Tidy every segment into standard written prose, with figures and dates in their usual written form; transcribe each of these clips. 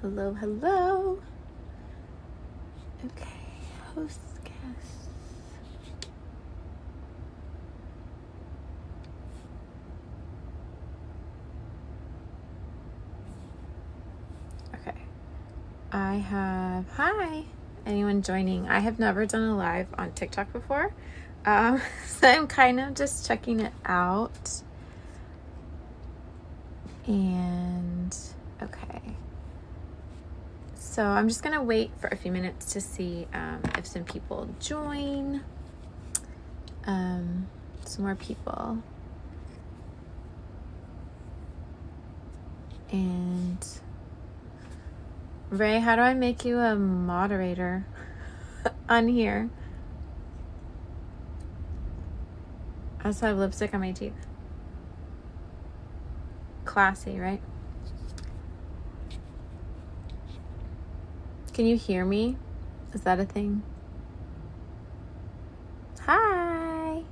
Hello, hello. Okay, host guests. Okay. Hi, anyone joining? I have never done a live on TikTok before. So I'm kind of just checking it out. And, okay. So I'm just going to wait for a few minutes to see if some people join. Some more people. And Ray, how do I make you a moderator on here? I also have lipstick on my teeth. Classy, right? Can you hear me? Is that a thing? Hi.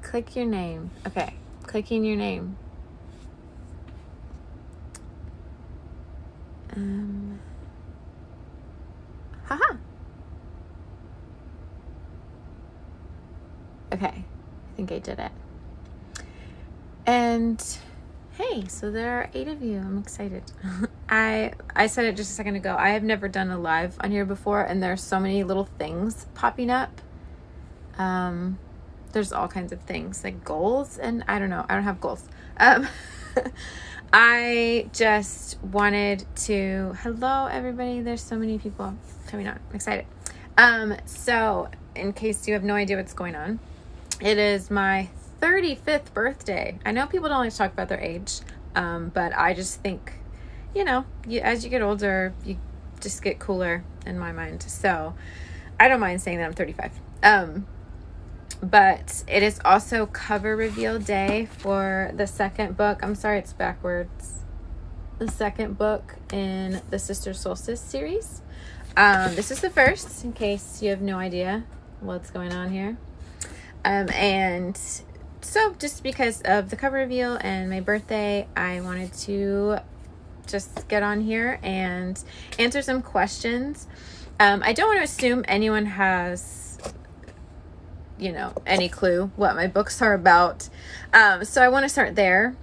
Click your name. Okay, clicking your name. Haha. Okay, I think I did it. And hey, so there are 8 of you. I'm excited. I said it just a second ago. I have never done a live on here before, and there's so many little things popping up. There's all kinds of things like goals, and I don't know. I don't have goals. I just wanted to, hello everybody. There's so many people coming on. I'm excited. So in case you have no idea what's going on, it is my 35th birthday. I know people don't like to talk about their age, but I just think, as you get older, you just get cooler in my mind. So I don't mind saying that I'm 35. But it is also cover reveal day for the second book. I'm sorry, it's backwards. The second book in the Sisters Solstice series. This is the first, in case you have no idea what's going on here. And so just because of the cover reveal and my birthday, I wanted to just get on here and answer some questions. I don't want to assume anyone has any clue what my books are about. So I want to start there.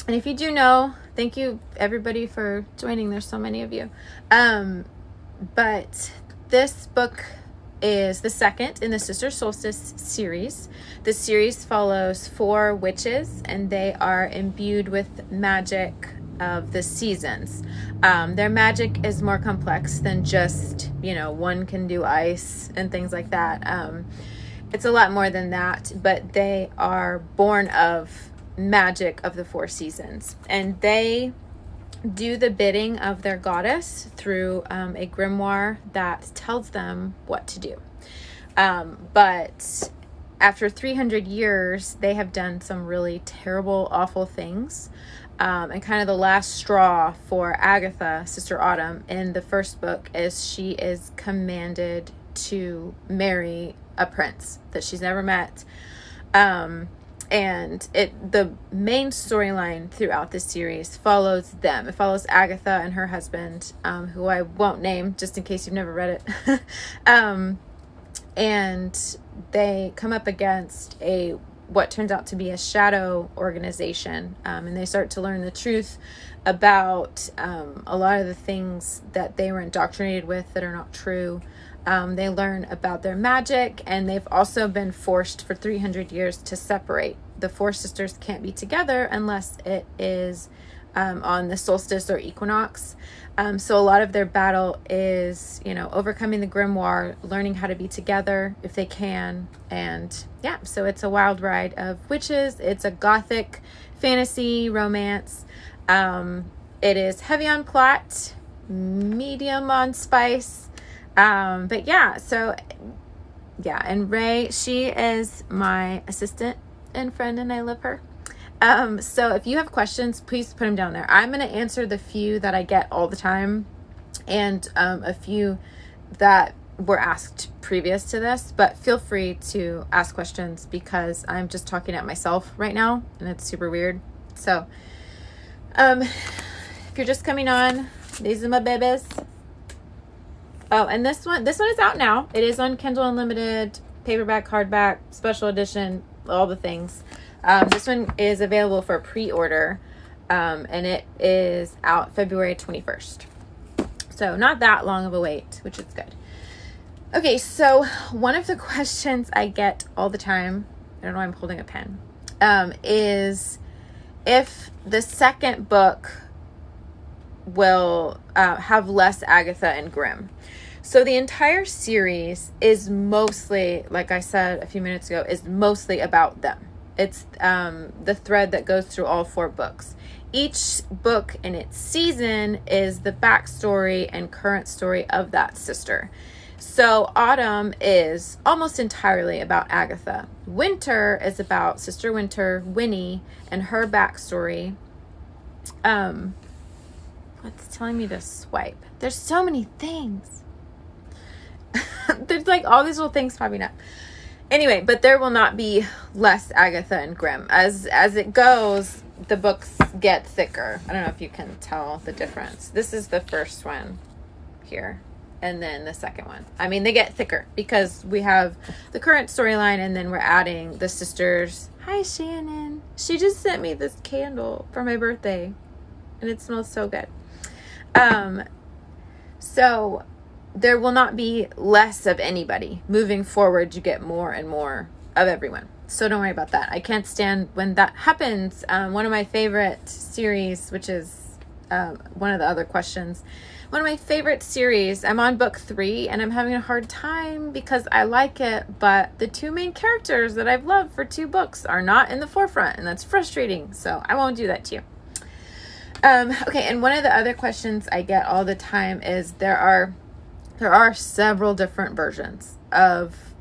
And if you do know, thank you everybody for joining. There's so many of you. But this book is the second in the Sisters Solstice series. The series follows 4 witches, and they are imbued with magic of the seasons. Their magic is more complex than just, one can do ice and things like that. It's a lot more than that, but they are born of magic of the 4 seasons, and they do the bidding of their goddess through a grimoire that tells them what to do. But after 300 years, they have done some really terrible, awful things. And kind of the last straw for Agatha, Sister Autumn, in the first book is she is commanded to marry a prince that she's never met. And the main storyline throughout this series follows them. It follows Agatha and her husband, who I won't name just in case you've never read it. And they come up against what turns out to be a shadow organization. And they start to learn the truth about a lot of the things that they were indoctrinated with that are not true. They learn about their magic, and they've also been forced for 300 years to separate. The 4 sisters can't be together unless it is on the solstice or equinox. So a lot of their battle is, overcoming the grimoire, learning how to be together if they can. And yeah, so it's a wild ride of witches. It's a gothic fantasy romance. It is heavy on plot, medium on spice. But yeah, and Ray, she is my assistant and friend, and I love her. So if you have questions, please put them down there. I'm going to answer the few that I get all the time, and a few that were asked previous to this, but feel free to ask questions because I'm just talking at myself right now and it's super weird. So, if you're just coming on, these are my babies. Oh, and this one is out now. It is on Kindle Unlimited, paperback, hardback, special edition, all the things. This one is available for pre-order, and it is out February 21st. So not that long of a wait, which is good. Okay, so one of the questions I get all the time, I don't know why I'm holding a pen, is if the second book will have less Agatha and Grimm. So the entire series is mostly, like I said a few minutes ago, is mostly about them. It's the thread that goes through all 4 books. Each book in its season is the backstory and current story of that sister. So Autumn is almost entirely about Agatha. Winter is about Sister Winter, Winnie, and her backstory. What's telling me to swipe? There's so many things. There's like all these little things popping up. Anyway, but there will not be less Agatha and Grimm. As it goes, the books get thicker. I don't know if you can tell the difference. This is the first one here, and then the second one. I mean, they get thicker because we have the current storyline, and then we're adding the sisters. Hi, Shannon. She just sent me this candle for my birthday, and it smells so good. So there will not be less of anybody. Moving forward, you get more and more of everyone. So don't worry about that. I can't stand when that happens. One of my favorite series, which is one of the other questions, one of my favorite series, I'm on book 3 and I'm having a hard time because I like it, but the 2 main characters that I've loved for 2 books are not in the forefront, and that's frustrating. So I won't do that to you. Okay, and one of the other questions I get all the time is there are several different versions of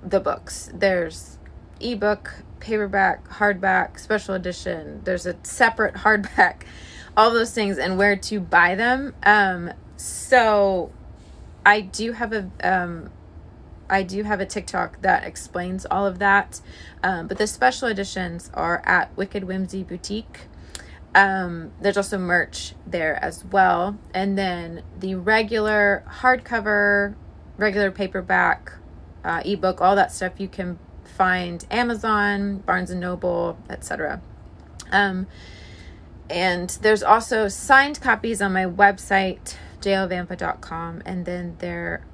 the books. There's ebook, paperback, hardback, special edition. There's a separate hardback, all those things, and where to buy them. So I do have a TikTok that explains all of that. But the special editions are at Wicked Whimsy Boutique. There's also merch there as well. And then the regular hardcover, regular paperback, ebook, all that stuff you can find Amazon, Barnes & Noble, etc. And there's also signed copies on my website, jlvampa.com. And then there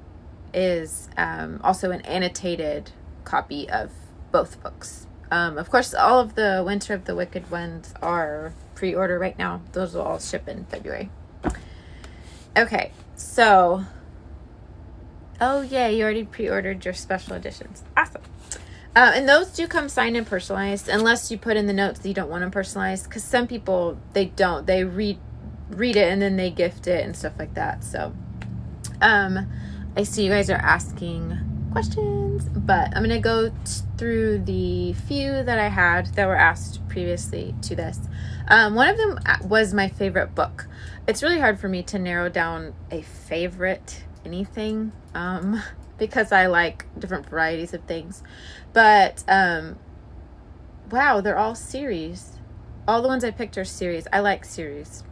is also an annotated copy of both books. Of course, all of the Winter of the Wicked ones are pre-order right now. Those will all ship in February. Okay, so oh yeah, you already pre-ordered your special editions. Awesome. And those do come signed and personalized, unless you put in the notes that you don't want them personalized, because some people, they don't. They read it and then they gift it and stuff like that. So I see you guys are asking questions, but I'm gonna go through the few that I had that were asked previously to this. One of them was my favorite book. It's really hard for me to narrow down a favorite anything, because I like different varieties of things. But wow, they're all series. All the ones I picked are series. I like series.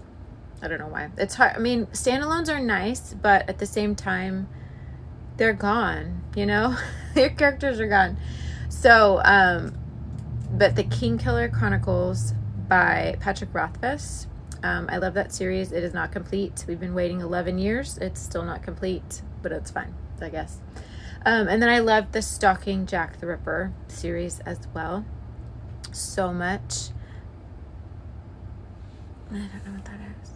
I don't know why. It's hard. I mean, standalones are nice, but at the same time, they're gone, you know? Your characters are gone. So, but The Kingkiller Chronicles by Patrick Rothfuss. I love that series. It is not complete. We've been waiting 11 years. It's still not complete, but it's fine, I guess. And then I love the Stalking Jack the Ripper series as well. So much. I don't know what that is.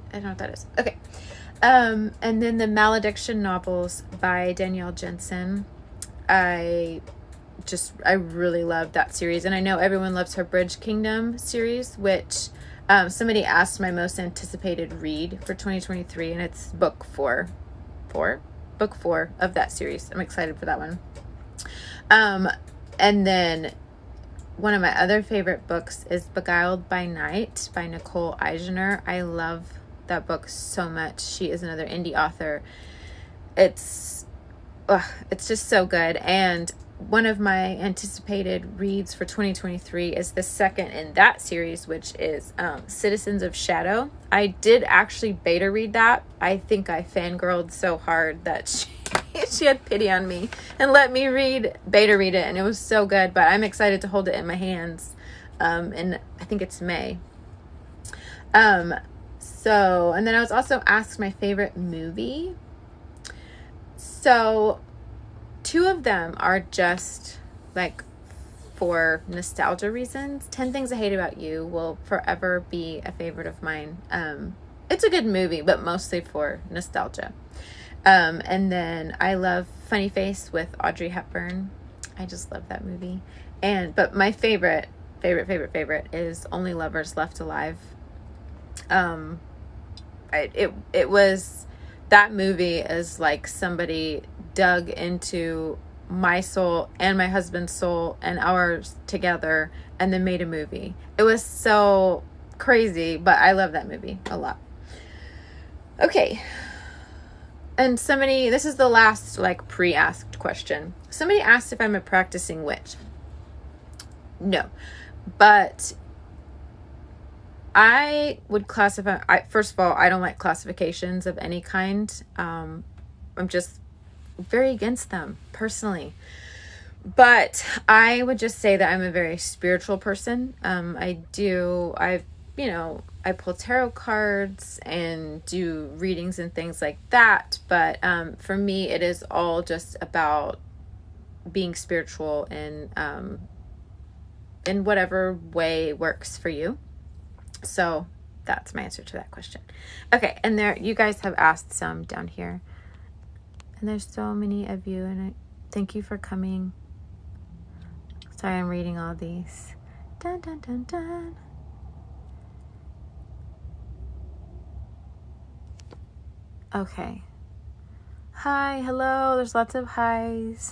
I don't know what that is. Okay. And then the Malediction novels by Danielle Jensen. I really love that series. And I know everyone loves her Bridge Kingdom series, which somebody asked my most anticipated read for 2023, and it's book four of that series. I'm excited for that one. And then one of my other favorite books is Beguiled by Night by Nicole Eisner. I love that book so much. She is another indie author. It's just so good. And one of my anticipated reads for 2023 is the second in that series, which is Citizens of Shadow. I did actually beta read that. I think I fangirled so hard that she had pity on me and let me beta read it, and it was so good. But I'm excited to hold it in my hands. And I think it's May. So, and then I was also asked my favorite movie. So, two of them are just like for nostalgia reasons. 10 Things I Hate About You will forever be a favorite of mine. It's a good movie, but mostly for nostalgia. And then I love Funny Face with Audrey Hepburn. I just love that movie. But my favorite is Only Lovers Left Alive. It was, that movie is like somebody dug into my soul and my husband's soul and ours together and then made a movie. It was so crazy, but I love that movie a lot. Okay. And this is the last like pre-asked question. Somebody asked if I'm a practicing witch. No, but I would classify, first of all, I don't like classifications of any kind. I'm just very against them personally. But I would just say that I'm a very spiritual person. I pull tarot cards and do readings and things like that. But for me, it is all just about being spiritual in whatever way works for you. So that's my answer to that question. Okay, and you guys have asked some down here. And there's so many of you, and I thank you for coming. Sorry, I'm reading all these. Dun, dun, dun, dun. Okay. Hi, hello. There's lots of highs.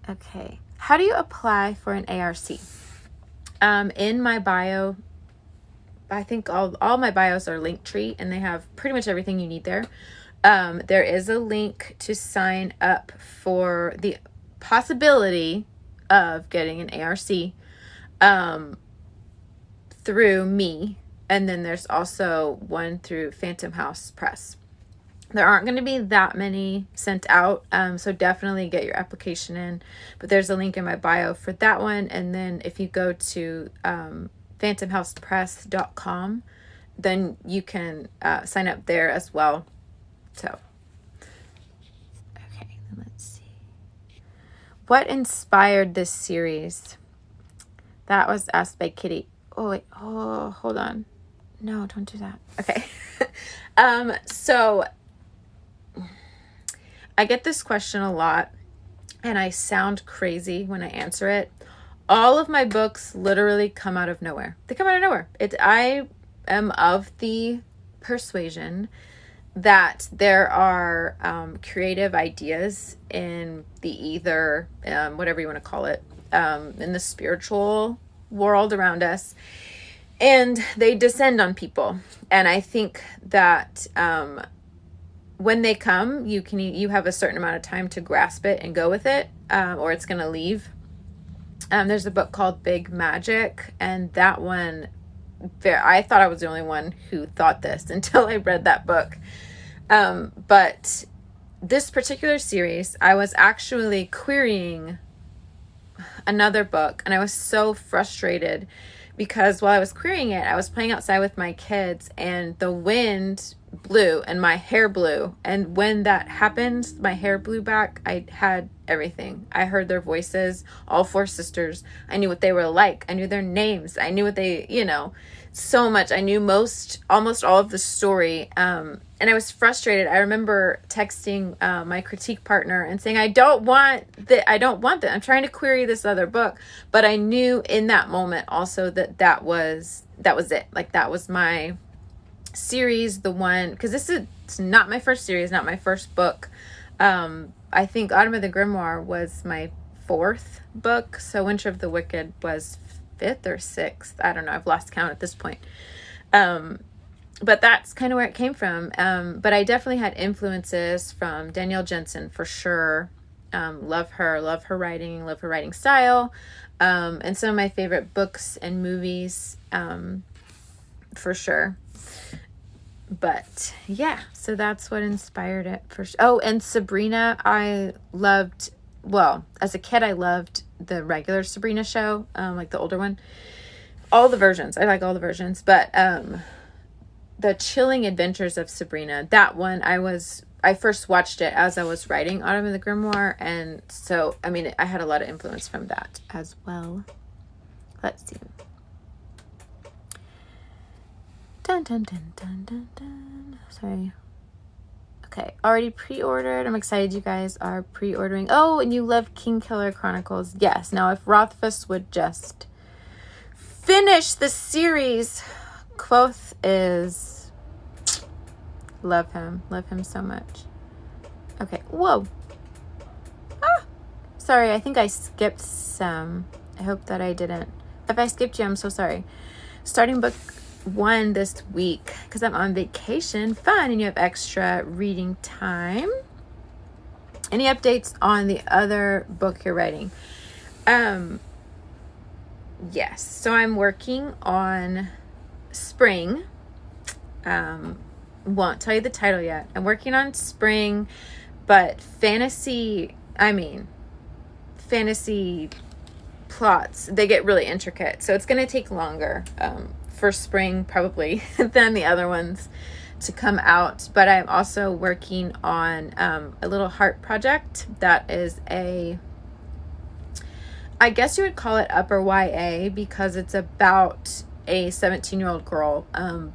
Okay. How do you apply for an ARC? In my bio, I think all my bios are Linktree, and they have pretty much everything you need there. There is a link to sign up for the possibility of getting an ARC through me. And then there's also one through Phantom House Press. There aren't going to be that many sent out, so definitely get your application in. But there's a link in my bio for that one. And then if you go to phantomhousepress.com, then you can sign up there as well. So, okay, let's see. What inspired this series? That was asked by Kitty. Oh, wait. Oh, hold on. No, don't do that. Okay. So I get this question a lot, and I sound crazy when I answer it. All of my books literally come out of nowhere. They come out of nowhere. I am of the persuasion that there are creative ideas in the ether, whatever you want to call it, in the spiritual world around us, and they descend on people. And I think that when they come, you have a certain amount of time to grasp it and go with it, or it's going to leave. There's a book called Big Magic, and that one, I thought I was the only one who thought this until I read that book. But this particular series, I was actually querying another book, and I was so frustrated because while I was querying it, I was playing outside with my kids, and the wind blew and my hair blew. And when that happened, my hair blew back. I had everything. I heard their voices, all four sisters. I knew what they were like. I knew their names. I knew what they, so much. I knew almost all of the story. And I was frustrated. I remember texting my critique partner and saying, I don't want that. I'm trying to query this other book. But I knew in that moment also that was it. Like, that was my series, the one, because it's not my first series, not my first book. I think Autumn of the Grimoire was my fourth book. So Winter of the Wicked was fifth or sixth. I don't know. I've lost count at this point. but that's kind of where it came from. But I definitely had influences from Danielle Jensen for sure. Love her writing, love her writing style. And some of my favorite books and movies, for sure. But yeah, so that's what inspired it for sure. Oh, and Sabrina, I loved, well, as a kid, I loved the regular Sabrina show, like the older one. All the versions. I like all the versions, but the Chilling Adventures of Sabrina, that one, I first watched it as I was writing Autumn of the Grimoire, and so, I mean, I had a lot of influence from that as well. Let's see. Dun, dun, dun, dun, dun, dun. Sorry. Okay, already pre-ordered. I'm excited you guys are pre-ordering. Oh, and you love King Killer Chronicles. Yes. Now, if Rothfuss would just finish the series, Quoth is... Love him so much. Okay, whoa. Sorry, I think I skipped some. I hope that I didn't. If I skipped you, I'm so sorry. Starting book 1 this week because I'm on vacation. Fun, and you have extra reading time. Any updates on the other book you're writing? Yes. So I'm working on Spring. Won't tell you the title yet. I'm working on Spring, but fantasy plots, they get really intricate. So it's going to take longer for Spring probably than the other ones to come out. But I'm also working on a little heart project that is I guess you would call it upper YA because it's about a 17-year-old girl,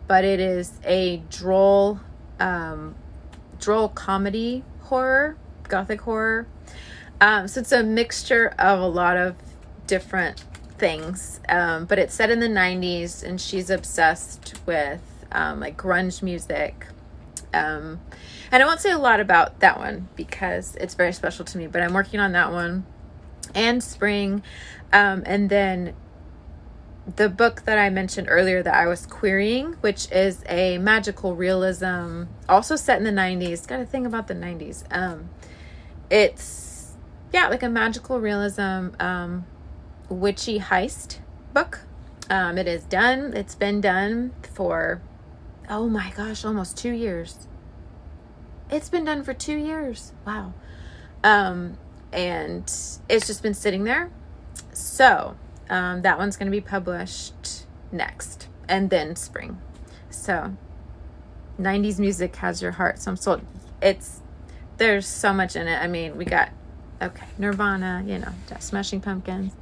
but it is a droll comedy horror, gothic horror. So it's a mixture of a lot of different things, but it's set in the 90s, and she's obsessed with like grunge music. And I won't say a lot about that one because it's very special to me, but I'm working on that one and Spring. And then the book that I mentioned earlier that I was querying, which is a magical realism, also set in the 90s. Got a thing about the 90s. It's, like a magical realism, witchy heist book. It is done. It's been done for, oh my gosh, almost 2 years. It's been done for 2 years. Wow. And it's just been sitting there. So, that one's going to be published next, and then Spring. So 90s music has your heart. So I'm sold. There's so much in it. I mean, we got, Nirvana, Smashing Pumpkins.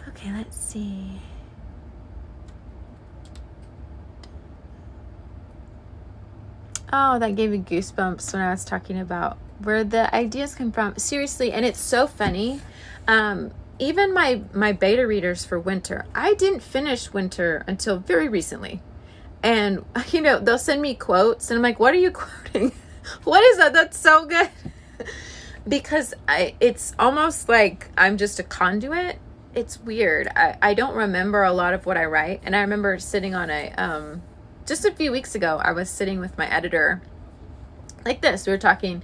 Okay, let's see. Oh, that gave me goosebumps when I was talking about where the ideas come from. Seriously, and it's so funny. Even my beta readers for Winter, I didn't finish Winter until very recently. And, they'll send me quotes, and I'm like, what are you quoting? What is that? That's so good. Because it's almost like I'm just a conduit. It's weird. I don't remember a lot of what I write. And I remember sitting on just a few weeks ago, I was sitting with my editor like this. We were talking,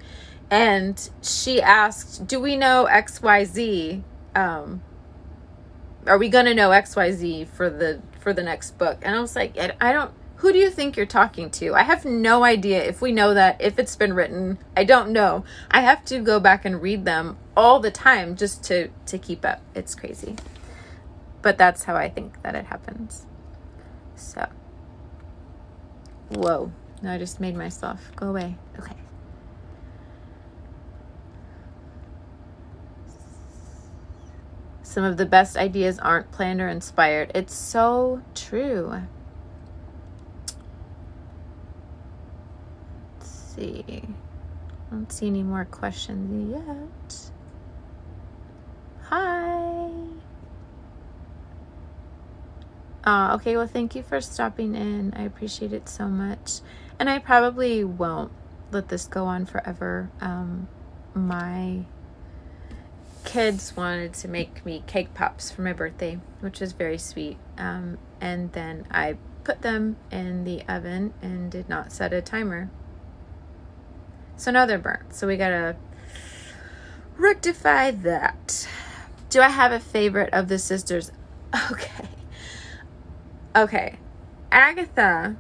and she asked, do we know XYZ? Are we going to know XYZ for the next book? And I was like, who do you think you're talking to? I have no idea if we know that, if it's been written. I don't know. I have to go back and read them all the time just to keep up. It's crazy. But that's how I think that it happens. So, whoa. No, I just made myself go away. Okay. Some of the best ideas aren't planned or inspired. It's so true. Let's see. I don't see any more questions yet. Hi. Okay, well, thank you for stopping in. I appreciate it so much. And I probably won't let this go on forever. My kids wanted to make me cake pops for my birthday, which is very sweet. And then I put them in the oven and did not set a timer. So now they're burnt. So we gotta rectify that. Do I have a favorite of the sisters? Okay. Agatha.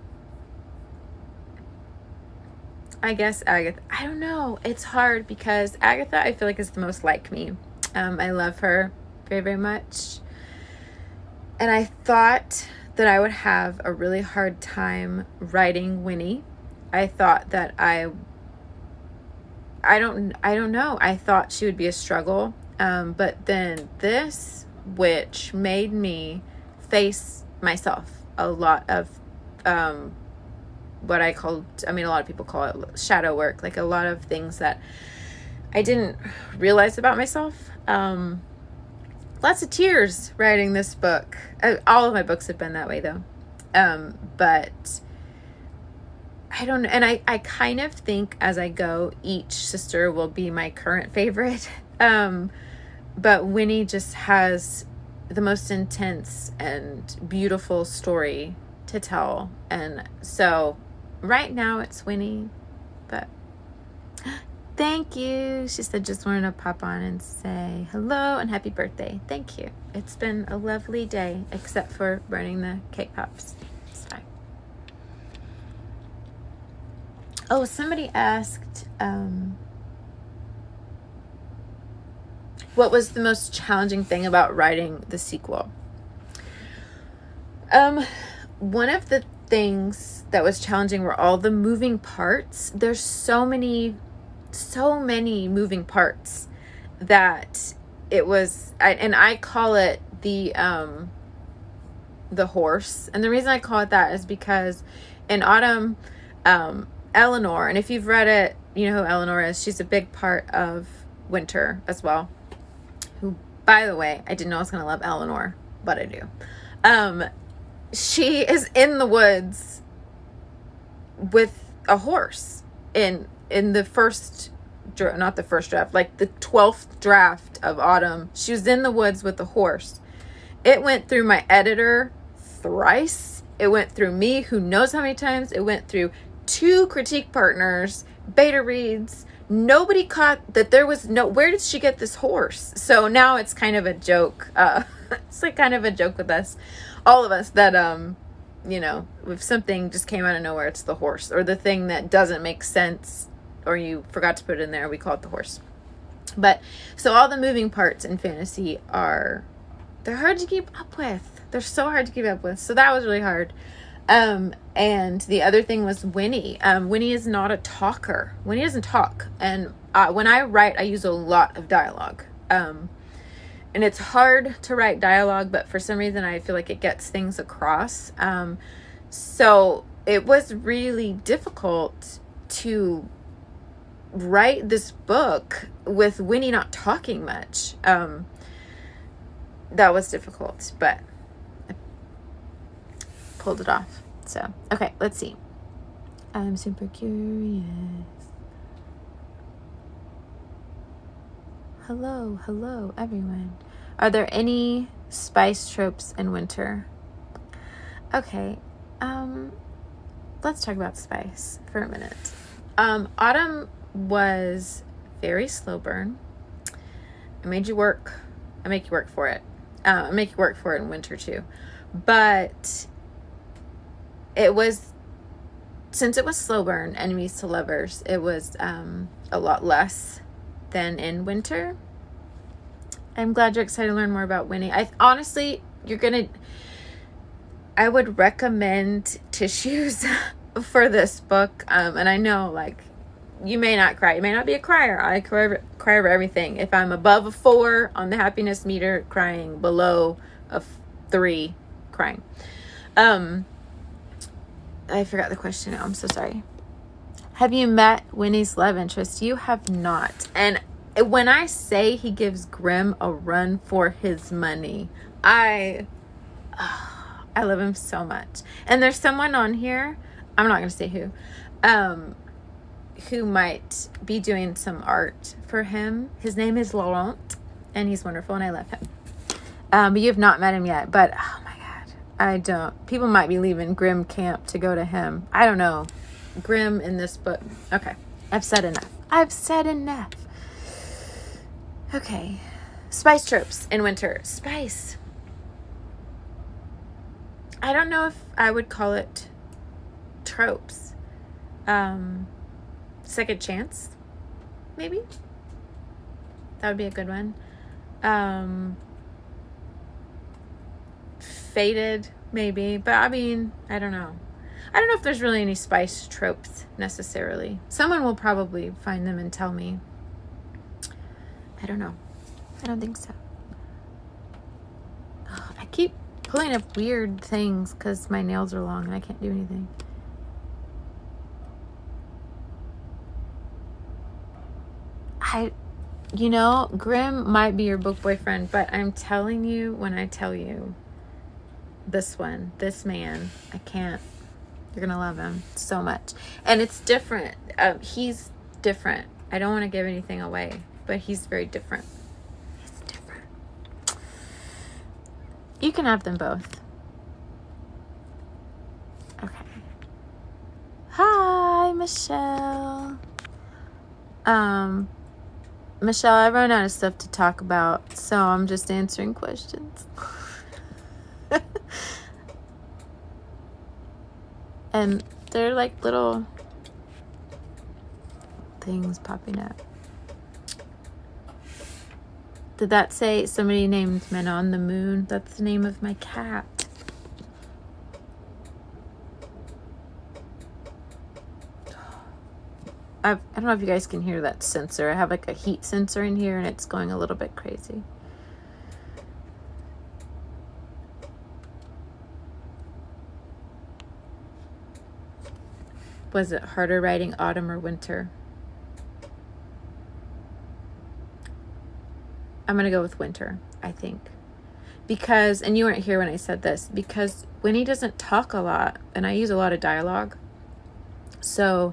I guess Agatha. I don't know. It's hard because Agatha, I feel like, is the most like me. I love her very, very much. And I thought that I would have a really hard time writing Winnie. I thought that I don't know. I thought she would be a struggle. But then this witch made me face myself. A lot of what a lot of people call it shadow work, like a lot of things that I didn't realize about myself. Lots of tears writing this book. All of my books have been that way though. But I don't know. And I kind of think as I go, each sister will be my current favorite. But Winnie just has the most intense and beautiful story to tell. And so right now it's Winnie, but thank you. She said, just wanted to pop on and say hello and happy birthday. Thank you. It's been a lovely day, except for burning the cake pops. It's fine. Oh, somebody asked, what was the most challenging thing about writing the sequel? One of the things that was challenging were all the moving parts. There's so many moving parts that it was, and I call it the horse. And the reason I call it that is because in Autumn, Eleanor, and if you've read it, you know who Eleanor is. She's a big part of Winter as well. Who, by the way, I didn't know I was going to love Eleanor, but I do. She is in the woods with a horse in the first, not the first draft, like the 12th draft of Autumn. She was in the woods with a horse. It went through my editor thrice. It went through me, who knows how many times. It went through 2 critique partners, beta reads. Nobody caught that there was where did she get this horse? So now it's kind of a joke. It's like kind of a joke with us, all of us, that, if something just came out of nowhere, it's the horse, or the thing that doesn't make sense, or you forgot to put it in there, we call it the horse. But so all the moving parts in fantasy they're hard to keep up with. They're so hard to keep up with. So that was really hard. And the other thing was Winnie. Winnie is not a talker. Winnie doesn't talk. And when I write, I use a lot of dialogue. And it's hard to write dialogue, but for some reason I feel like it gets things across. So it was really difficult to write this book with Winnie not talking much. That was difficult, but I pulled it off. So, okay, let's see. I'm super curious. Hello, everyone. Are there any spice tropes in Winter? Okay, let's talk about spice for a minute. Autumn was very slow burn. I make you work for it. I make you work for it in Winter too. But since it was slow burn, enemies to lovers, it was a lot less than in Winter. I'm glad you're excited to learn more about Winnie. I would recommend tissues for this book. And I know, like, you may not cry. You may not be a crier. I cry over everything. If I'm above a 4 on the happiness meter, crying. Below a 3, crying. I forgot the question now. I'm so sorry. Have you met Winnie's love interest? You have not. And when I say he gives Grimm a run for his money, I love him so much. And there's someone on here, I'm not going to say who might be doing some art for him. His name is Laurent, and he's wonderful, and I love him. But you have not met him yet. But, oh my God, I don't. People might be leaving Grimm camp to go to him. I don't know. Grimm in this book. Okay. I've said enough. Okay. Spice tropes in winter. Spice. I don't know if I would call it tropes. Second chance, maybe. That would be a good one. Faded, maybe. But I mean, I don't know. I don't know if there's really any spice tropes necessarily. Someone will probably find them and tell me. I don't know. I don't think so. Oh, I keep pulling up weird things because my nails are long and I can't do anything. Grimm might be your book boyfriend, but I'm telling you, when I tell you, this man, I can't. You're going to love him so much. And it's different. He's different. I don't want to give anything away, but he's very different. He's different. You can have them both. Okay. Hi, Michelle. Michelle, I run out of stuff to talk about, so I'm just answering questions. And they're like little things popping up. Did that say somebody named Menon the Moon? That's the name of my cat. I don't know if you guys can hear that sensor. I have like a heat sensor in here and it's going a little bit crazy. Was it harder writing autumn or winter? I'm going to go with winter, I think. Because, and you weren't here when I said this, because Winnie doesn't talk a lot and I use a lot of dialogue. So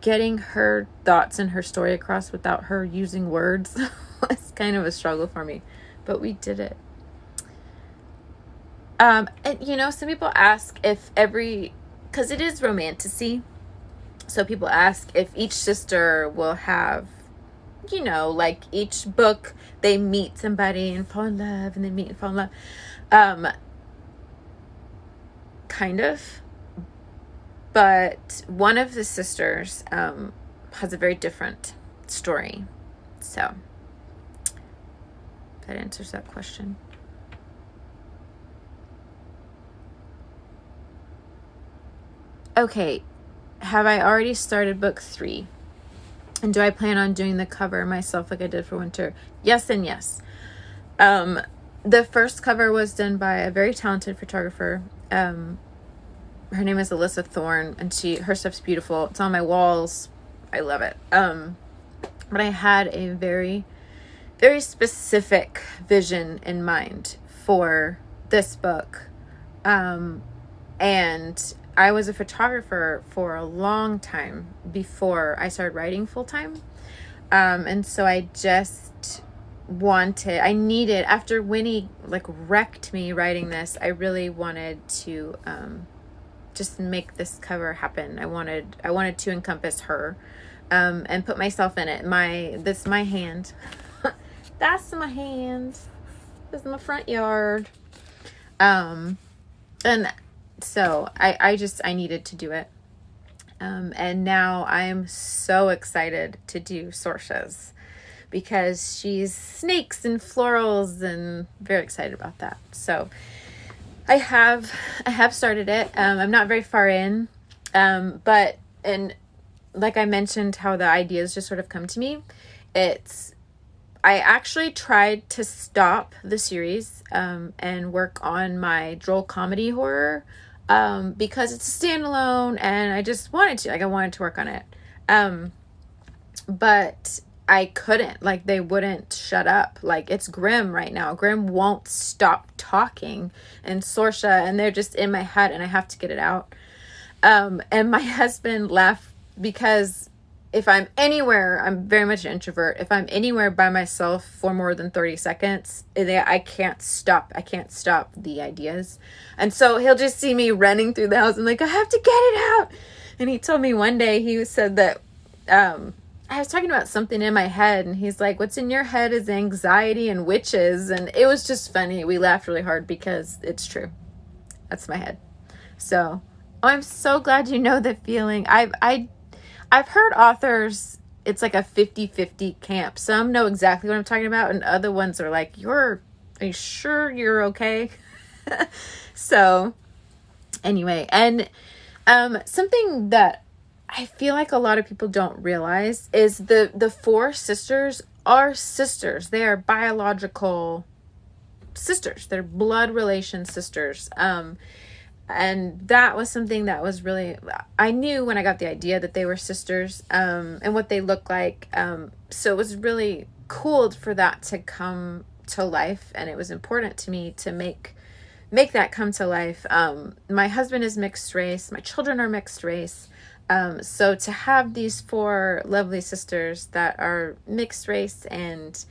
getting her thoughts and her story across without her using words was kind of a struggle for me, but we did it. And some people ask if because it is romantasy, so people ask if each sister will have, like each book they meet somebody and fall in love and then meet and fall in love. Kind of. But one of the sisters has a very different story. So that answers that question. Okay, have I already started book 3? And do I plan on doing the cover myself like I did for winter? Yes and yes. The first cover was done by a very talented photographer. Her name is Alyssa Thorne, and her stuff's beautiful. It's on my walls. I love it. But I had a very, very specific vision in mind for this book. And I was a photographer for a long time before I started writing full time. And so I just needed, after Winnie wrecked me writing this, I really wanted to just make this cover happen. I wanted to encompass her and put myself in it. This is my hand. That's my hand. This is my front yard. And so I needed to do it. And now I am so excited to do Sorcia's because she's snakes and florals and very excited about that. So I have started it. I'm not very far in. But like I mentioned how the ideas just sort of come to me. I actually tried to stop the series and work on my droll comedy horror because it's a standalone and I just wanted to. I wanted to work on it. But I couldn't. They wouldn't shut up. It's Grimm right now. Grimm won't stop talking and Sorcia, and they're just in my head and I have to get it out. And my husband laughed because if I'm anywhere, I'm very much an introvert. If I'm anywhere by myself for more than 30 seconds, I can't stop. I can't stop the ideas. And so he'll just see me running through the house. I'm like, I have to get it out. And he told me one day, he said that, I was talking about something in my head, and he's like, what's in your head is anxiety and witches. And it was just funny. We laughed really hard because it's true. That's my head. So I'm so glad you know the feeling. I've heard authors, it's like a 50-50 camp. Some know exactly what I'm talking about, and other ones are like, are you sure you're okay? So anyway, and something that I feel like a lot of people don't realize is the four sisters are sisters. They are biological sisters. They're blood relation sisters. And that was something that was really, I knew when I got the idea that they were sisters, and what they look like. So it was really cool for that to come to life. And it was important to me to make that come to life. My husband is mixed race. My children are mixed race. So to have these four lovely sisters that are mixed race, and,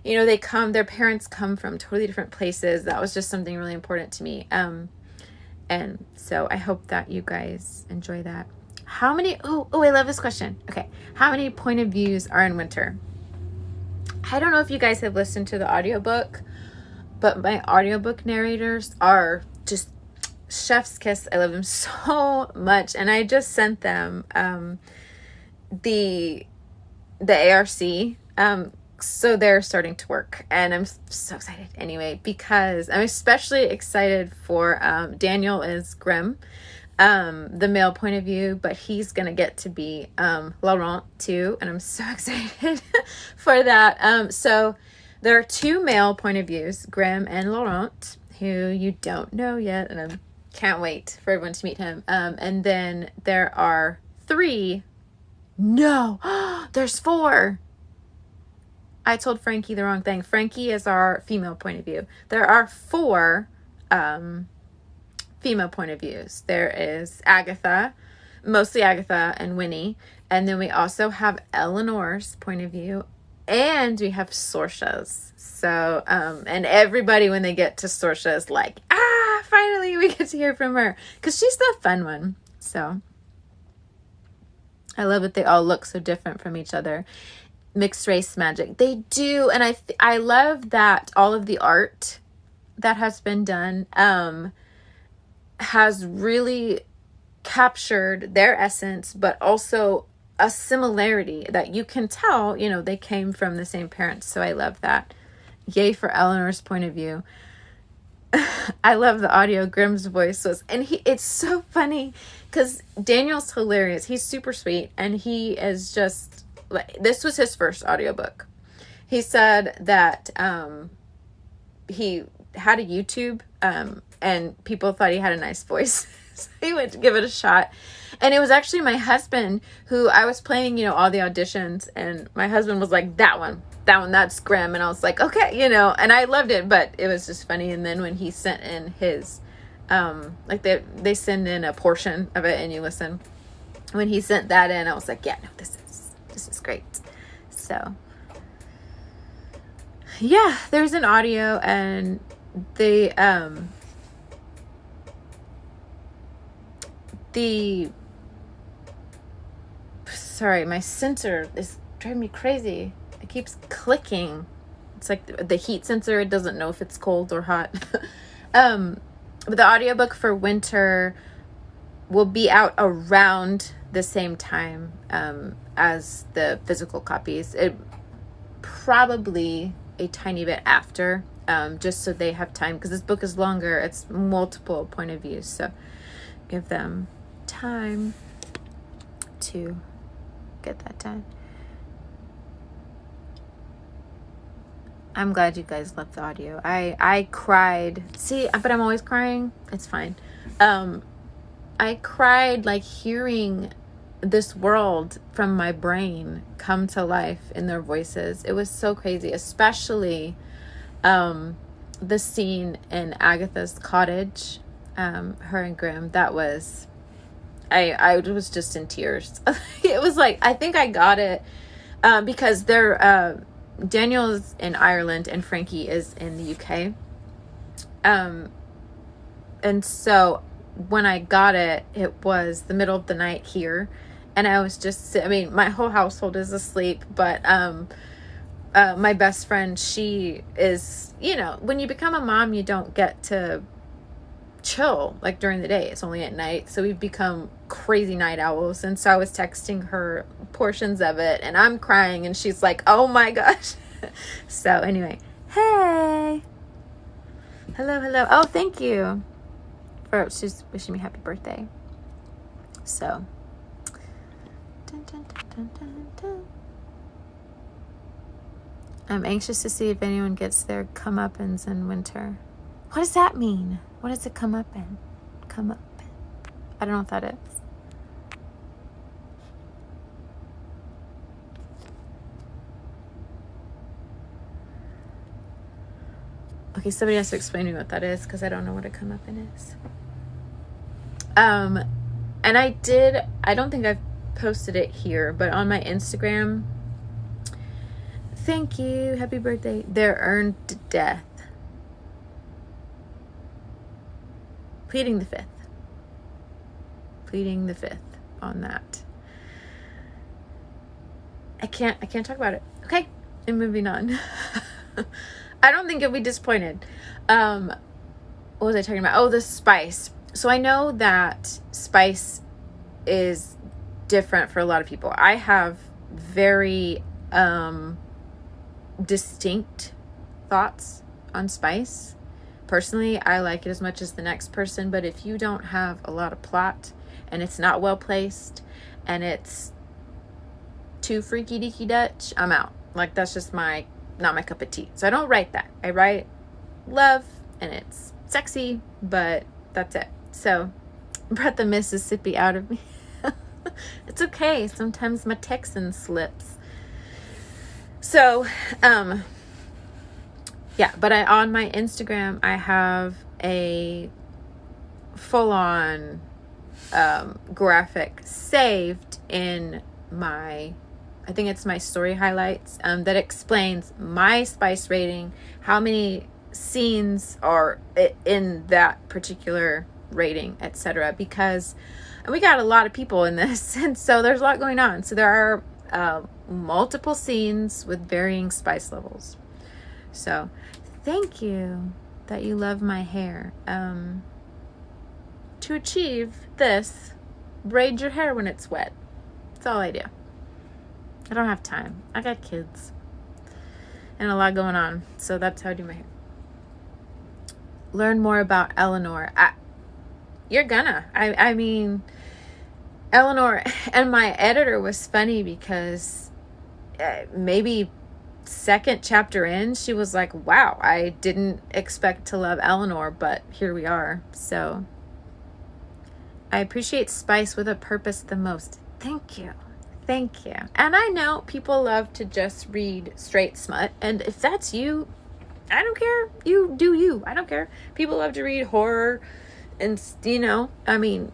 you know, their parents come from totally different places. That was just something really important to me. And so I hope that you guys enjoy that. How many, I love this question. Okay. How many point of views are in Winter? I don't know if you guys have listened to the audiobook, but my audiobook narrators are just chef's kiss. I love them so much. And I just sent them the ARC. So they're starting to work, and I'm so excited anyway, because I'm especially excited for Daniel is Grimm, the male point of view, but he's going to get to be Laurent too, and I'm so excited for that. So there are two male point of views, Grimm and Laurent, who you don't know yet, and I can't wait for everyone to meet him. And then there are three. No, there's four. I told Frankie the wrong thing. Frankie is our female point of view. There are four female point of views. There is Agatha, mostly Agatha and Winnie. And then we also have Eleanor's point of view. And we have Sorcia's. So, and everybody, when they get to Sorcia, is like, finally we get to hear from her. Because she's the fun one. So, I love that they all look so different from each other. Mixed race magic. They do. And I love that all of the art that has been done has really captured their essence, but also a similarity that you can tell, you know, they came from the same parents. So I love that. Yay for Eleanor's point of view. I love the audio. Grimm's voice was, and it's so funny because Daniel's hilarious. He's super sweet, and he is just, this was his first audiobook. He said that he had a YouTube and people thought he had a nice voice. So he went to give it a shot. And it was actually my husband who I was playing, you know, all the auditions, and my husband was like, that one, that's Grimm. And I was like, okay, you know, and I loved it, but it was just funny. And then when he sent in his, like they send in a portion of it and you listen. When he sent that in, I was like, yeah, no, this is great. So yeah, there's an audio, and sorry, my sensor is driving me crazy. It keeps clicking. It's like the heat sensor. It doesn't know if it's cold or hot. But the audiobook for Winter will be out around the same time as the physical copies. It probably a tiny bit after, just so they have time, because this book is longer. It's multiple point of views, so give them time to get that done. I'm glad you guys loved the audio. I cried. See, but I'm always crying. It's fine. I cried like hearing this world from my brain come to life in their voices. It was so crazy, especially the scene in Agatha's cottage, her and Grimm. That was I was just in tears. It was like, I think I got it because they're Daniel is in Ireland and Frankie is in the UK. And so when I got it, it was the middle of the night here, and I was just, I mean, my whole household is asleep, but my best friend, she is, you know, when you become a mom, you don't get to chill like during the day. It's only at night. So we've become crazy night owls. And so I was texting her portions of it, and I'm crying, and she's like, oh my gosh. So anyway, hey, hello. Oh, thank you. She's wishing me happy birthday. So dun, dun, dun, dun, dun. I'm anxious to see if anyone gets their comeuppance in winter. What does that mean? What does it come up in? Come up in? I don't know what that is. Okay, somebody has to explain to me what that is, because I don't know what a come up in is. And I don't think I've posted it here, but on my Instagram, thank you, happy birthday, they're earned death. Pleading the fifth on that. I can't talk about it. Okay, and moving on. I don't think you'll be disappointed. What was I talking about? Oh, the spice. So I know that spice is different for a lot of people. I have very distinct thoughts on spice. Personally, I like it as much as the next person, but if you don't have a lot of plot and it's not well placed and it's too freaky deaky Dutch, I'm out. Like, that's just not my cup of tea. So I don't write that. I write love and it's sexy, but that's it. So brought the Mississippi out of me. It's okay. Sometimes my Texan slips. So, yeah, but on my Instagram, I have a full-on graphic saved in I think it's my story highlights, that explains my spice rating, how many scenes are in that particular rating, etc. Because we got a lot of people in this, and so there's a lot going on. So there are multiple scenes with varying spice levels. So thank you that you love my hair. To achieve this, braid your hair when it's wet. That's all I do. I don't have time. I got kids and a lot going on. So that's how I do my hair. Learn more about Eleanor. You're gonna. I mean, Eleanor, and my editor was funny because maybe second chapter in, she was like, wow, I didn't expect to love Eleanor, but here we are. So I appreciate spice with a purpose the most. Thank you. And I know people love to just read straight smut, and if that's you, I don't care. You do you. I don't care. People love to read horror, and I mean,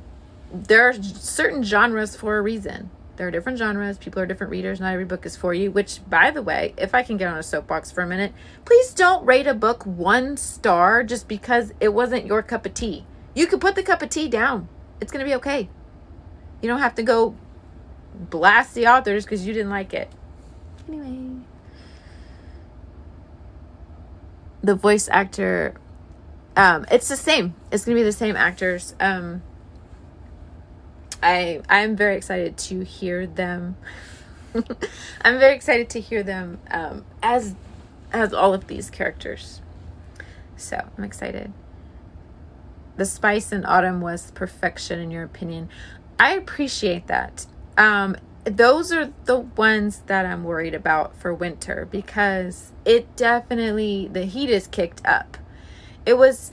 there are certain genres for a reason. There are different genres. People are different readers. Not every book is for you, which, by the way, if I can get on a soapbox for a minute, please don't rate a book 1 star just because it wasn't your cup of tea. You could put the cup of tea down. It's going to be okay. You don't have to go blast the authors because you didn't like it. Anyway. The voice actor, it's the same. It's going to be the same actors. I'm very excited to hear them. I'm very excited to hear them as all of these characters. So I'm excited. The spice in autumn was perfection, in your opinion. I appreciate that. Those are the ones that I'm worried about for winter, because it definitely, the heat is kicked up. It was,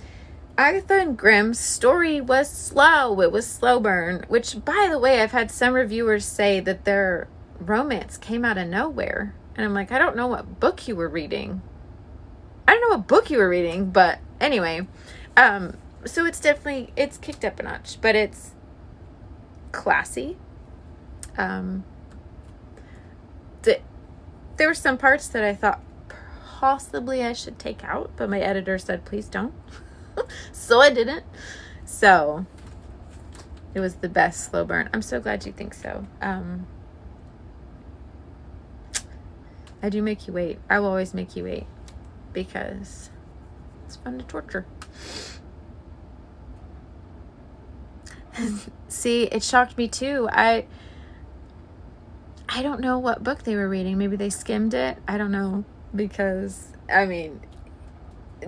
Agatha and Grimm's story was slow. It was slow burn, which, by the way, I've had some reviewers say that their romance came out of nowhere. And I'm like, I don't know what book you were reading. But anyway, so it's kicked up a notch, but it's classy. There were some parts that I thought possibly I should take out, but my editor said, please don't. So I didn't. So it was the best slow burn. I'm so glad you think so. I do make you wait. I will always make you wait because it's fun to torture. See, it shocked me too. I don't know what book they were reading. Maybe they skimmed it. I don't know. Because, I mean,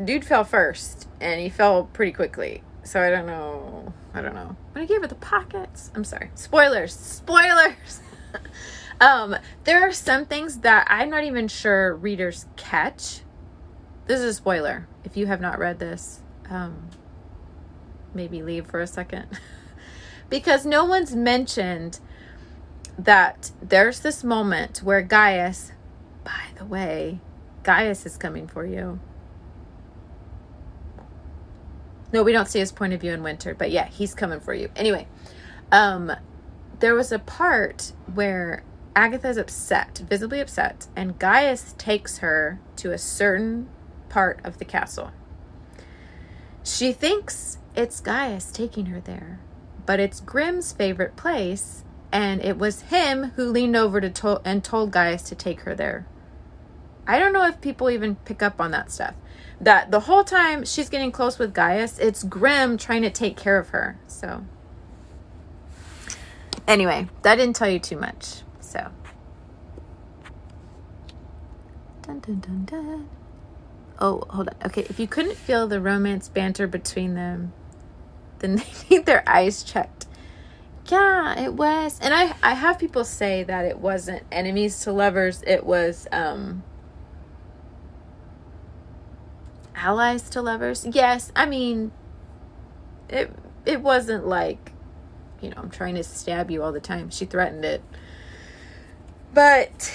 dude fell first. And he fell pretty quickly. So I don't know. When I gave her the pockets. I'm sorry. Spoilers. There are some things that I'm not even sure readers catch. This is a spoiler. If you have not read this, maybe leave for a second. Because no one's mentioned that there's this moment where Gaius, by the way, Gaius is coming for you. No, we don't see his point of view in Winter, but yeah, he's coming for you. Anyway, there was a part where Agatha's upset, visibly upset, and Gaius takes her to a certain part of the castle. She thinks it's Gaius taking her there, but it's Grimm's favorite place. And it was him who leaned over and told Gaius to take her there. I don't know if people even pick up on that stuff. That the whole time she's getting close with Gaius, it's Grimm trying to take care of her. So, anyway, that didn't tell you too much. So, dun dun dun dun. Oh, hold on. Okay, if you couldn't feel the romance banter between them, then they need their eyes checked. Yeah, it was. And I have people say that it wasn't enemies to lovers. It was allies to lovers. Yes, I mean, it wasn't like, I'm trying to stab you all the time. She threatened it. But,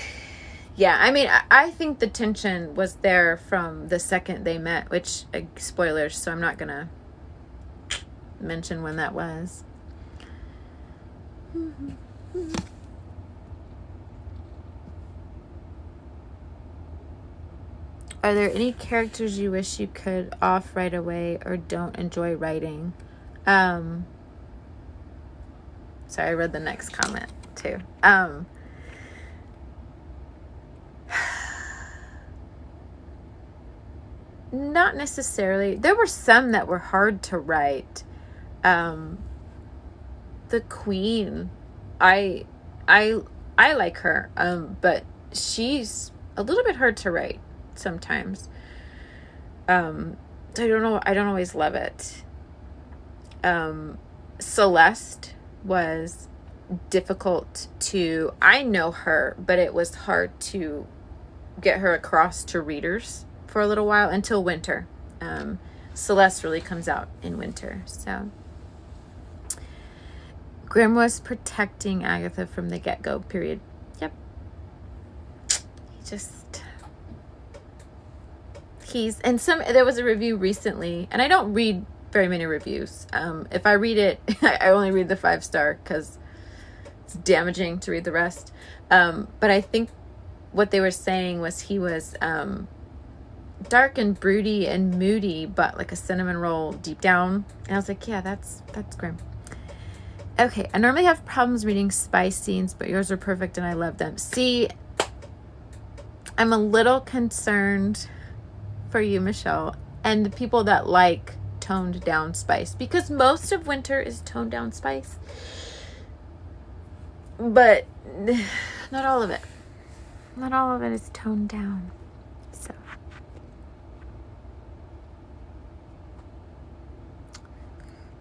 yeah, I mean, I think the tension was there from the second they met, which, spoilers, so I'm not going to mention when that was. Are there any characters you wish you could off right away or don't enjoy writing? Sorry, I read the next comment too. Not necessarily. There were some that were hard to write. The Queen, I like her, but she's a little bit hard to write sometimes. I don't know. I don't always love it. Celeste was difficult to. I know her, but it was hard to get her across to readers for a little while until Winter. Celeste really comes out in Winter, so. Grimm was protecting Agatha from the get-go, period. Yep. There was a review recently, and I don't read very many reviews. If I read it, I only read the 5-star because it's damaging to read the rest. But I think what they were saying was he was dark and broody and moody, but like a cinnamon roll deep down. And I was like, yeah, that's Grimm. Okay, I normally have problems reading spice scenes, but yours are perfect and I love them. See, I'm a little concerned for you, Michelle, and the people that like toned down spice, because most of Winter is toned down spice, but not all of it. Not all of it is toned down. So.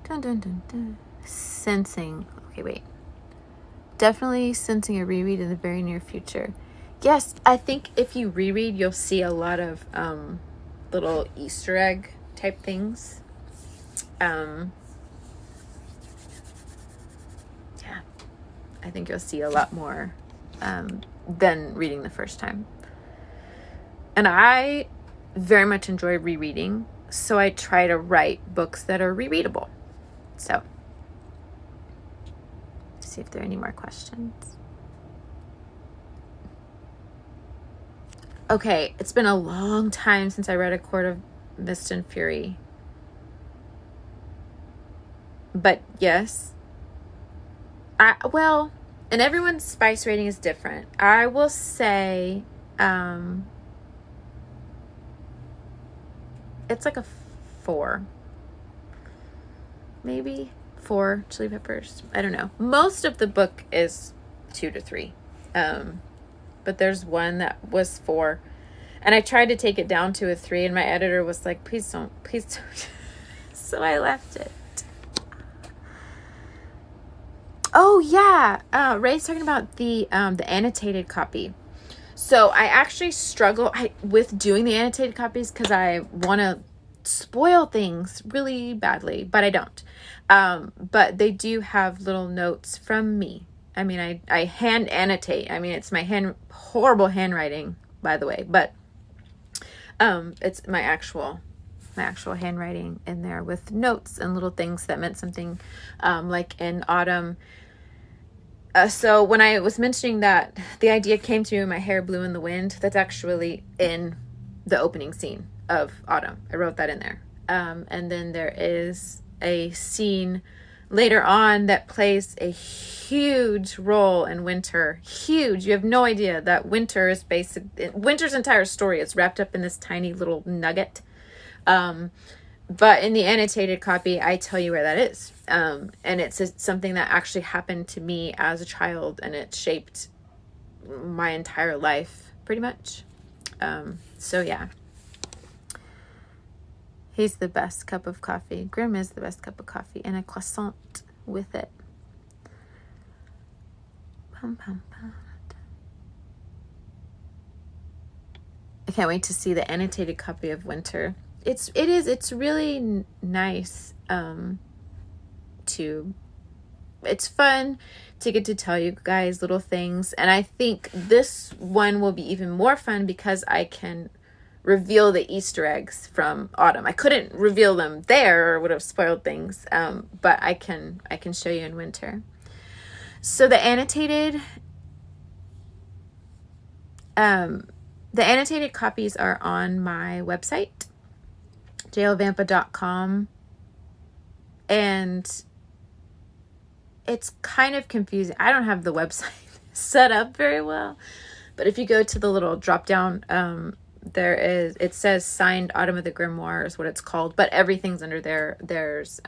Dun dun dun dun. Sensing. Okay, wait. Definitely sensing a reread in the very near future. Yes, I think if you reread, you'll see a lot of little Easter egg type things. Yeah, I think you'll see a lot more than reading the first time. And I very much enjoy rereading, so I try to write books that are rereadable. So, to see if there are any more questions. Okay, it's been a long time since I read A Court of Mist and Fury. But yes. Well, and everyone's spice rating is different. I will say it's like a 4. Maybe 4 chili peppers. I don't know. Most of the book is 2 to 3. But there's one that was 4. And I tried to take it down to a 3, and my editor was like, please don't. So I left it. Oh yeah, Ray's talking about the annotated copy. So I actually struggle with doing the annotated copies because I want to spoil things really badly, but I don't. But they do have little notes from me. I mean, I hand annotate. I mean, it's my horrible handwriting, by the way, but it's my actual handwriting in there with notes and little things that meant something, like in Autumn. So when I was mentioning that the idea came to me, my hair blew in the wind, that's actually in the opening scene of Autumn. I wrote that in there. And then there is a scene later on that plays a huge role in Winter. Huge. You have no idea that Winter's entire story is wrapped up in this tiny little nugget. But in the annotated copy, I tell you where that is. And it's something that actually happened to me as a child, and it shaped my entire life pretty much. So yeah. He's the best cup of coffee. Grim is the best cup of coffee, and a croissant with it. Pum, pum, pum. I can't wait to see the annotated copy of Winter. It's really nice. It's fun to get to tell you guys little things, and I think this one will be even more fun because I can reveal the Easter eggs from Autumn. I couldn't reveal them there, or would have spoiled things, but I can show you in Winter. So the annotated copies are on my website, jailvampa.com, and it's kind of confusing. I don't have the website set up very well, but if you go to the little drop down, it says signed Autumn of the Grimoire is what it's called, but everything's under there. There's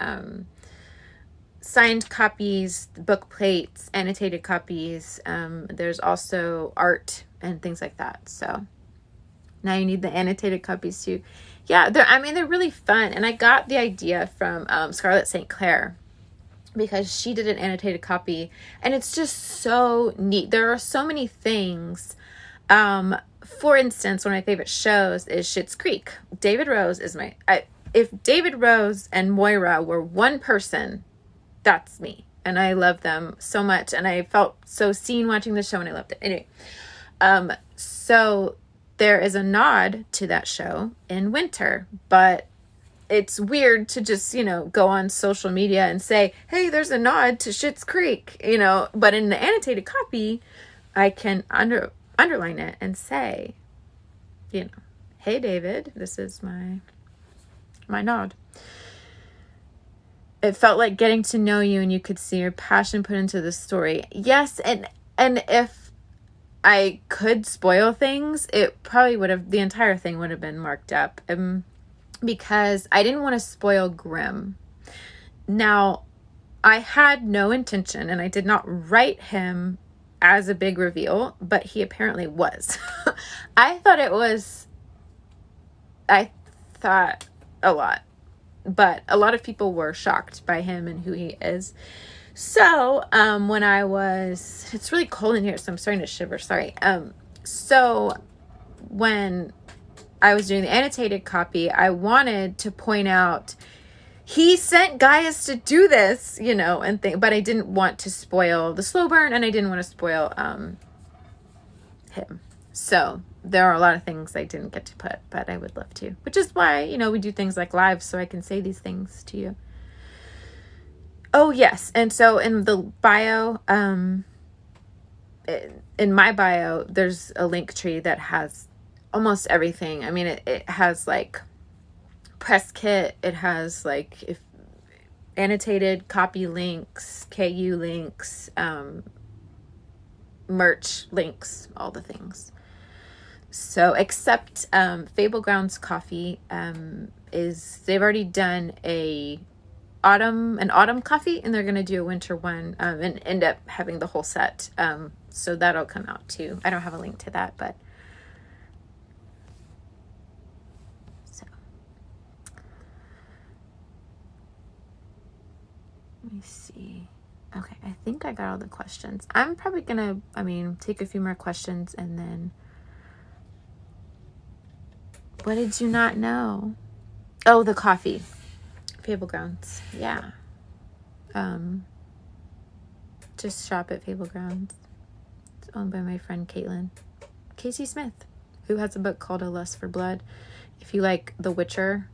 signed copies, book plates, annotated copies. There's also art and things like that. So now you need the annotated copies too. Yeah, they're really fun. And I got the idea from Scarlett St. Clair, because she did an annotated copy, and it's just so neat. There are so many things. For instance, one of my favorite shows is Schitt's Creek. David Rose is if David Rose and Moira were one person, that's me. And I love them so much. And I felt so seen watching the show, and I loved it. Anyway, so there is a nod to that show in Winter, but it's weird to just, go on social media and say, hey, there's a nod to Schitt's Creek, but in the annotated copy, I can underline it and say, hey, David, this is my nod. It felt like getting to know you, and you could see your passion put into the story. Yes, and if I could spoil things, it probably the entire thing would have been marked up. Because I didn't want to spoil Grim. Now, I had no intention, and I did not write him as a big reveal, but he apparently was. I thought a lot, but a lot of people were shocked by him and who he is. So, it's really cold in here, so I'm starting to shiver, sorry. So when I was doing the annotated copy, I wanted to point out he sent Gaius to do this, but I didn't want to spoil the slow burn, and I didn't want to spoil him. So there are a lot of things I didn't get to put, but I would love to, which is why, we do things like live, so I can say these things to you. Oh, yes. And so in the bio, in my bio, there's a link tree that has almost everything. I mean, it has like press kit. It has like if annotated copy links, KU links, merch links, all the things. So except Fable Grounds Coffee is they've already done an autumn coffee, and they're going to do a winter one and end up having the whole set. So that'll come out too. I don't have a link to that, but so let me see. Okay, I think I got all the questions. I'm probably going to, take a few more questions and then what did you not know? Oh, the coffee. Fable Grounds. Yeah. Just shop at Fable Grounds. It's owned by my friend Caitlin. Casey Smith, who has a book called A Lust for Blood. If you like The Witcher,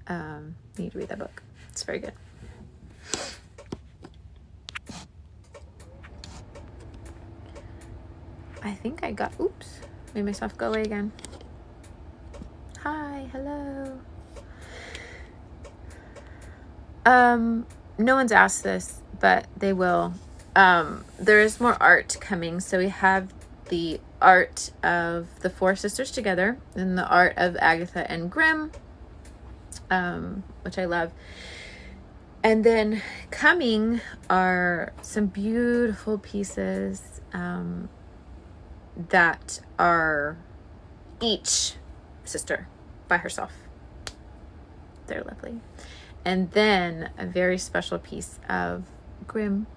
you need to read that book. It's very good. I think I got, oops, made myself go away again. Hi, hello. No one's asked this, but they will. There is more art coming. So we have the art of the four sisters together and the art of Agatha and Grimm, which I love. And then coming are some beautiful pieces that are each sister by herself. They're lovely. And then a very special piece of Grimm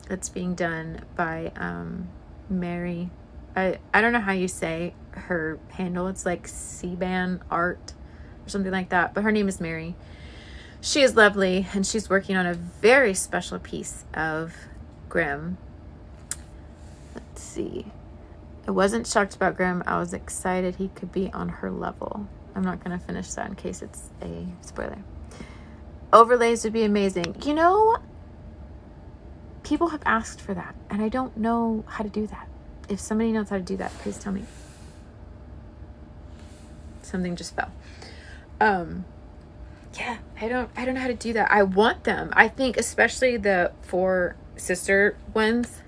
that's being done by Mary. I don't know how you say her handle. It's like C-Ban Art or something like that. But her name is Mary. She is lovely, and she's working on a very special piece of Grimm. Let's see. I wasn't shocked about Grimm. I was excited he could be on her level. I'm not going to finish that in case it's a spoiler. Overlays would be amazing. You know, people have asked for that, and I don't know how to do that. If somebody knows how to do that, please tell me. Something just fell. Yeah, I don't know how to do that. I want them. I think especially the four sister ones,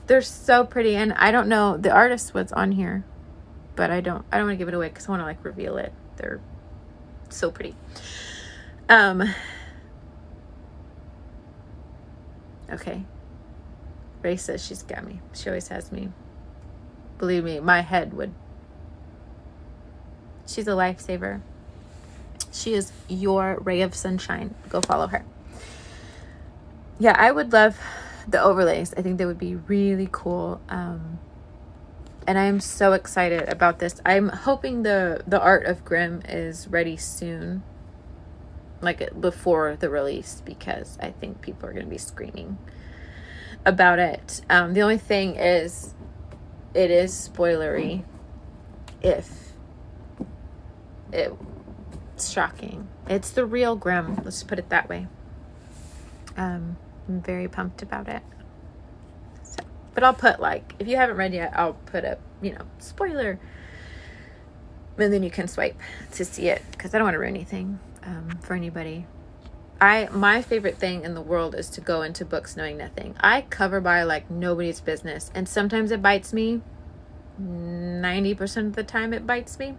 they're so pretty. And I don't know the artist was on here, but I don't want to give it away because I want to like reveal it. They're so pretty. Okay. Ray says she's got me. She always has me. Believe me, my head would. She's a lifesaver. She is your ray of sunshine. Go follow her. Yeah, I would love the overlays. I think they would be really cool. And I am so excited about this. I'm hoping the art of Grimm is ready soon. Like before the release, because I think people are going to be screaming about it. The only thing is, it is spoilery if it's shocking. It's the real Grimm. Let's put it that way. I'm very pumped about it. So, but I'll put like, if you haven't read yet, I'll put a, spoiler. And then you can swipe to see it because I don't want to ruin anything for anybody. My favorite thing in the world is to go into books knowing nothing. I cover by like nobody's business, and sometimes it bites me. 90% of the time it bites me.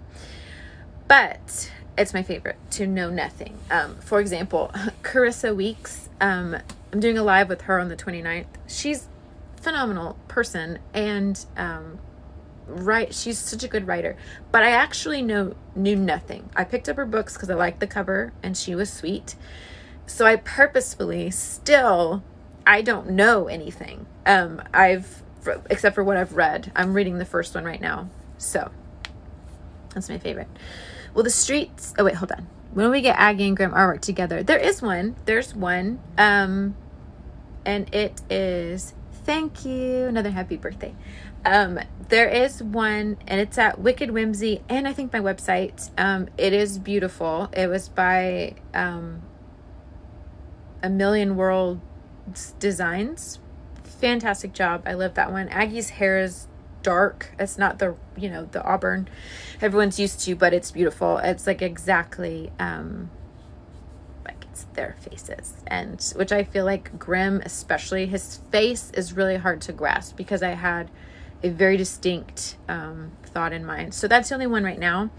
But it's my favorite to know nothing. For example, Carissa Weeks, I'm doing a live with her on the 29th. She's a phenomenal person, and she's such a good writer. But I actually knew nothing. I picked up her books because I liked the cover, and she was sweet. So I purposefully I don't know anything. Except for what I've read. I'm reading the first one right now. So that's my favorite. Well, the streets. Oh wait, hold on. When we get Aggie and Grimm artwork together, there's one. And it is. Thank you. Another happy birthday. There is one, and it's at Wicked Whimsy, and I think my website. It is beautiful. It was by A Million World Designs. Fantastic job. I love that one. Aggie's hair is dark. It's not the, the auburn everyone's used to, but it's beautiful. It's like exactly like it's their faces, and which I feel like Grimm, especially his face, is really hard to grasp because I had a very distinct thought in mind. So that's the only one right now.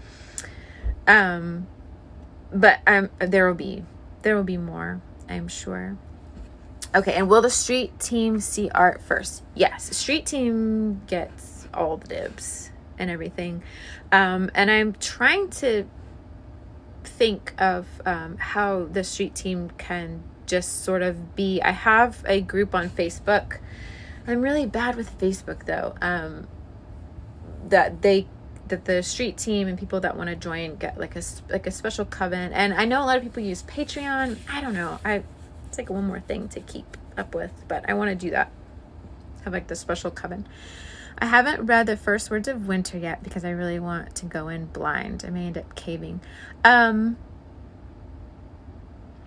But there will be more, I'm sure. Okay, and will the street team see art first? Yes, street team gets all the dibs and everything. And I'm trying to think of how the street team can just sort of be. I have a group on Facebook. I'm really bad with Facebook though. That the street team and people that want to join get like a special coven. And I know a lot of people use Patreon. I don't know. It's like one more thing to keep up with, but I want to do that. Have like the special coven. I haven't read the first words of winter yet because I really want to go in blind. I may end up caving.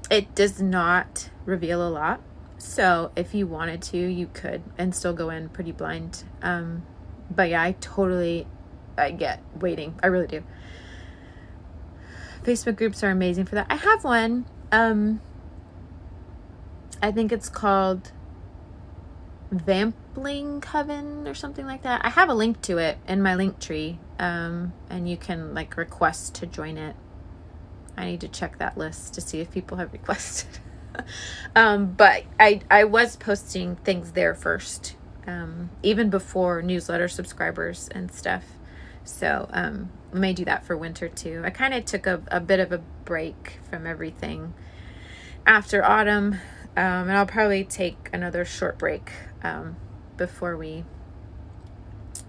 It does not reveal a lot. So if you wanted to, you could and still go in pretty blind. But yeah, I get waiting. I really do. Facebook groups are amazing for that. I have one. I think it's called Vampling Coven or something like that. I have a link to it in my link tree. And you can like request to join it. I need to check that list to see if people have requested. But I was posting things there first, even before newsletter subscribers and stuff. So I may do that for winter too. I kind of took a bit of a break from everything after autumn, and I'll probably take another short break before we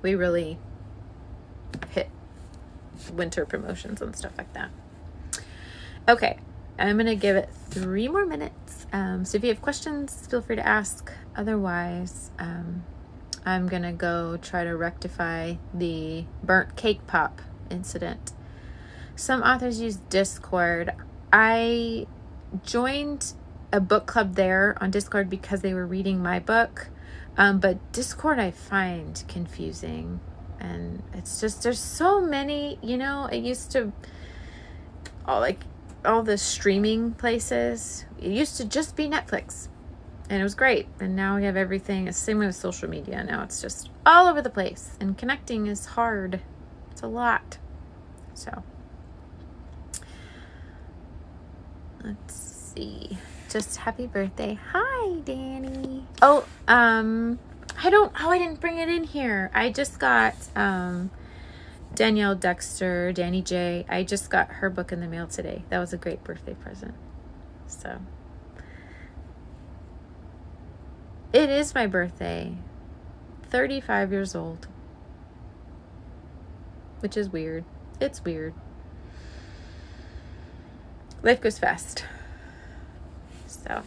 really hit winter promotions and stuff like that. Okay, I'm going to give it 3 more minutes. So if you have questions, feel free to ask. Otherwise, I'm going to go try to rectify the burnt cake pop incident. Some authors use Discord. I joined a book club there on Discord because they were reading my book. But Discord I find confusing. And it's just, there's so many, it used to, all the streaming places, it used to just be Netflix. And it was great. And now we have everything. It's the same way with social media. Now it's just all over the place. And connecting is hard. It's a lot. So, let's see. Just happy birthday. Hi, Danny. Oh, I didn't bring it in here. I just got Danielle Dexter, Danny J. I just got her book in the mail today. That was a great birthday present. So, it is my birthday. 35 years old. Which is weird. It's weird. Life goes fast. So.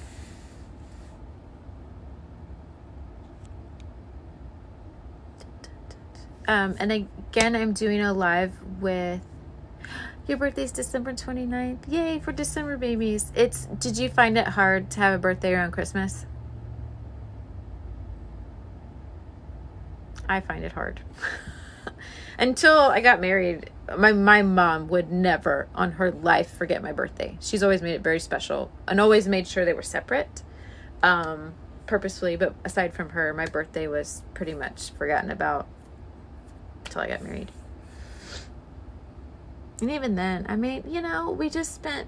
And again, I'm doing a live with... Your birthday's December 29th. Yay for December babies. Did you find it hard to have a birthday around Christmas? I find it hard. Until I got married, my mom would never on her life forget my birthday. She's always made it very special and always made sure they were separate, purposefully. But aside from her, my birthday was pretty much forgotten about until I got married. And even then, we just spent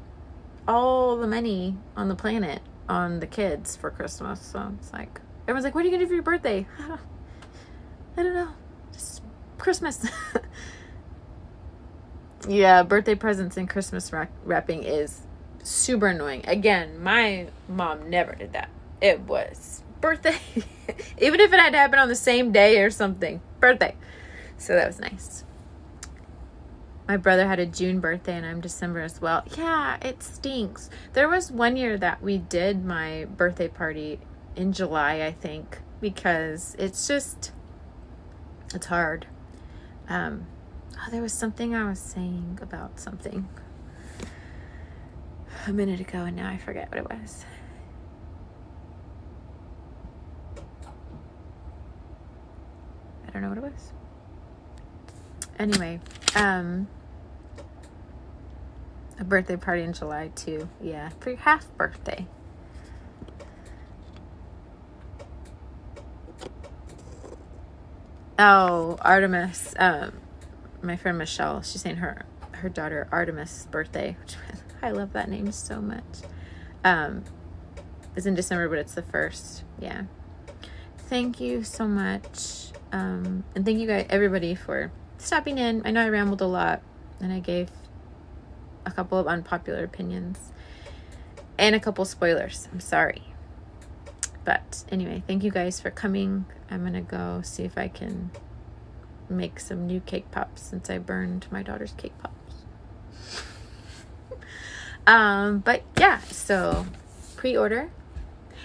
all the money on the planet on the kids for Christmas. So it's like, everyone's like, what are you going to do for your birthday? I don't know. Just Christmas. Yeah, birthday presents and Christmas wrapping is super annoying. Again, my mom never did that. It was birthday. Even if it had to happen on the same day or something. Birthday. So that was nice. My brother had a June birthday and I'm December as well. Yeah, it stinks. There was one year that we did my birthday party in July, I think, because it's hard. There was something I was saying about something a minute ago and now I forget what it was. don't know what it was. Anyway, a birthday party in July too. Yeah, for your half birthday. Oh, Artemis. My friend Michelle, she's saying her daughter Artemis' birthday, which I love that name so much. It's in December, but it's the 1st. Yeah. Thank you so much. And thank you guys, everybody, for stopping in. I know I rambled a lot, and I gave a couple of unpopular opinions and a couple spoilers. I'm sorry. But anyway, thank you guys for coming. I'm going to go see if I can make some new cake pops since I burned my daughter's cake pops. But yeah, so pre-order.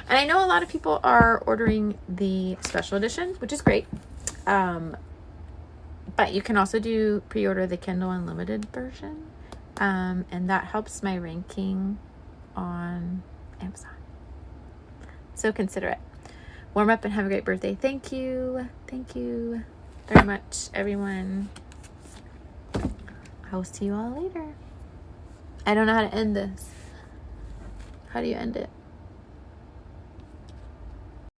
And I know a lot of people are ordering the special edition, which is great. But you can also do pre-order the Kindle Unlimited version. And that helps my ranking on Amazon. So consider it. Warm up and have a great birthday. Thank you. Thank you very much, everyone. I will see you all later. I don't know how to end this. How do you end it?